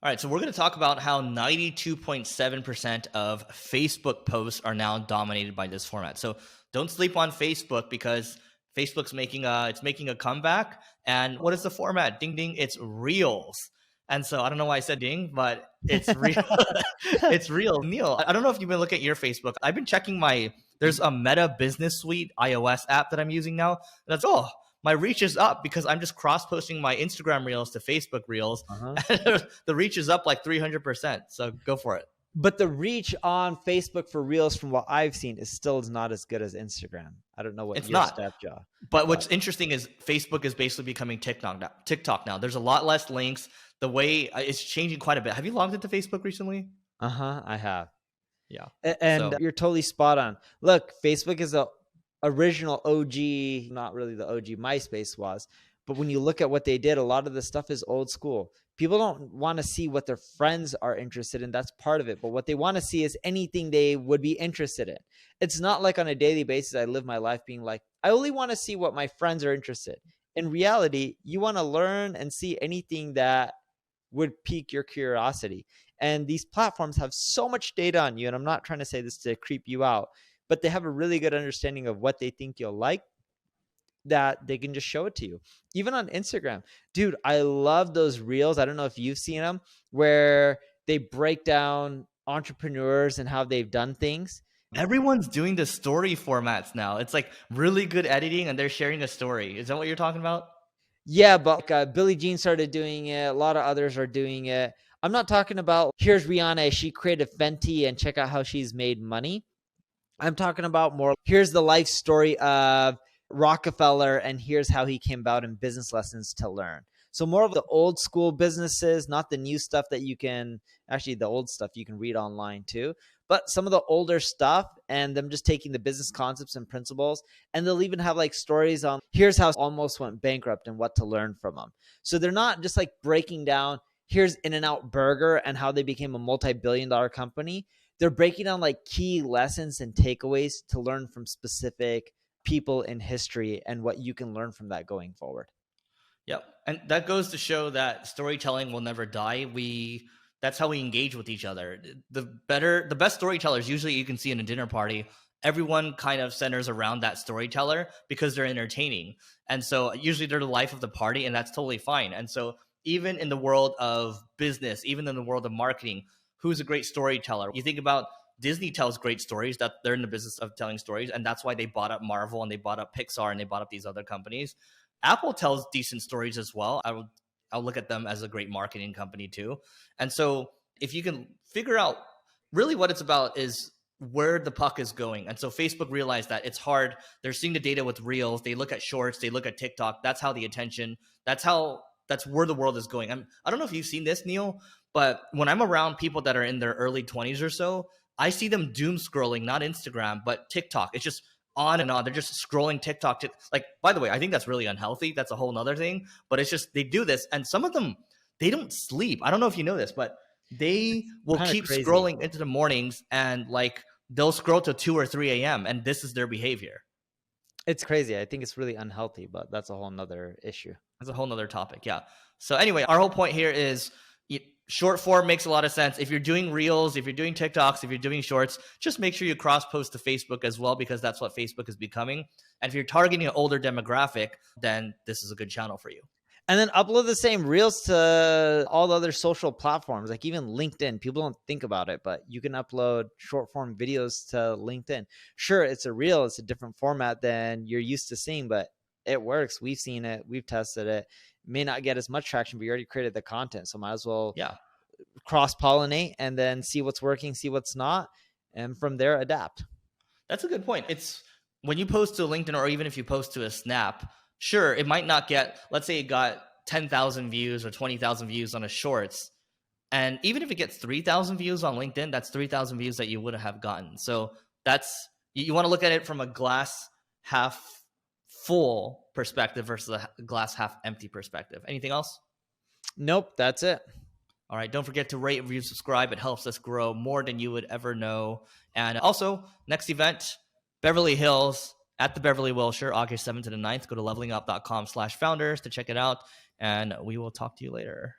All right, so we're going to talk about how 92.7% of Facebook posts are now dominated by this format. So don't sleep on Facebook because Facebook's making a comeback. And what is the format? Ding ding, it's Reels. And so I don't know why I said ding, but it's real. It's real. Neil, I don't know if you've been looking at your Facebook. I've been checking there's a Meta Business Suite iOS app that I'm using now. That's my reach is up because I'm just cross-posting my Instagram Reels to Facebook Reels. And the reach is up like 300%. So go for it. But the reach on Facebook for Reels, from what I've seen, is not as good as Instagram. I don't know what your stats are. But what's interesting is Facebook is basically becoming TikTok now. There's a lot less links. The way it's changing quite a bit. Have you logged into Facebook recently? I have. Yeah. And you're totally spot on. Look, Facebook is the original OG, not really the OG MySpace was, but when you look at what they did, a lot of the stuff is old school. People don't want to see what their friends are interested in. That's part of it. But what they want to see is anything they would be interested in. It's not like on a daily basis, I live my life being like, I only want to see what my friends are interested in. In reality, you want to learn and see anything that would pique your curiosity. And these platforms have so much data on you. And I'm not trying to say this to creep you out, but they have a really good understanding of what they think you'll like, that they can just show it to you. Even on Instagram, dude, I love those Reels. I don't know if you've seen them, where they break down entrepreneurs and how they've done things. Everyone's doing the story formats now. It's like really good editing and they're sharing a story. Is that what you're talking about? Yeah, but Billie Jean started doing it. A lot of others are doing it. I'm not talking about, here's Rihanna, she created Fenty and check out how she's made money. I'm talking about more, here's the life story of Rockefeller and here's how he came about and business lessons to learn. So more of the old school businesses, not the new stuff that you can, actually the old stuff you can read online too, but some of the older stuff and them just taking the business concepts and principles. And they'll even have like stories on here's how almost went bankrupt and what to learn from them. So they're not just like breaking down, here's In-N-Out Burger and how they became a multi-billion-dollar company. They're breaking down like key lessons and takeaways to learn from specific people in history and what you can learn from that going forward. Yep. And that goes to show that storytelling will never die. That's how we engage with each other. The best storytellers, usually you can see in a dinner party, everyone kind of centers around that storyteller because they're entertaining. And so usually they're the life of the party, and that's totally fine. And so even in the world of business, even in the world of marketing, who's a great storyteller? You think about Disney tells great stories, that they're in the business of telling stories. And that's why they bought up Marvel and they bought up Pixar and they bought up these other companies. Apple tells decent stories as well. I'll look at them as a great marketing company too. And so if you can figure out really what it's about is where the puck is going. And so Facebook realized that it's hard. They're seeing the data with Reels. They look at Shorts. They look at TikTok. That's how the attention, that's where the world is going. I don't know if you've seen this, Neil, but when I'm around people that are in their early 20s or so, I see them doom scrolling, not Instagram, but TikTok. It's just on and on. They're just scrolling TikTok. Like, by the way, I think that's really unhealthy. That's a whole nother thing. But it's just, they do this. And some of them, they don't sleep. I don't know if you know this, but they will keep scrolling into the mornings and like they'll scroll till 2 or 3 a.m. And this is their behavior. It's crazy. I think it's really unhealthy, but that's a whole nother issue. That's a whole nother topic. Yeah. So anyway, our whole point here is short form makes a lot of sense. If you're doing Reels, if you're doing TikToks, if you're doing Shorts, just make sure you cross post to Facebook as well, because that's what Facebook is becoming. And if you're targeting an older demographic, then this is a good channel for you. And then upload the same Reels to all the other social platforms, like even LinkedIn. People don't think about it, but you can upload short form videos to LinkedIn. Sure, it's a Reel. It's a different format than you're used to seeing, but it works. We've seen it. We've tested it. May not get as much traction, but you already created the content. So might as well cross-pollinate and then see what's working, see what's not, and from there adapt. That's a good point. It's when you post to LinkedIn, or even if you post to a Snap, sure, it might not get, let's say it got 10,000 views or 20,000 views on a Shorts. And even if it gets 3,000 views on LinkedIn, that's 3,000 views that you wouldn't have gotten. So you want to look at it from a glass half full perspective versus a glass half empty perspective. Anything else? Nope, that's it. All right. Don't forget to rate, review, subscribe. It helps us grow more than you would ever know. And also, next event, Beverly Hills at the Beverly Wilshire, August 7th to the 9th. Go to levelingup.com/founders to check it out. And we will talk to you later.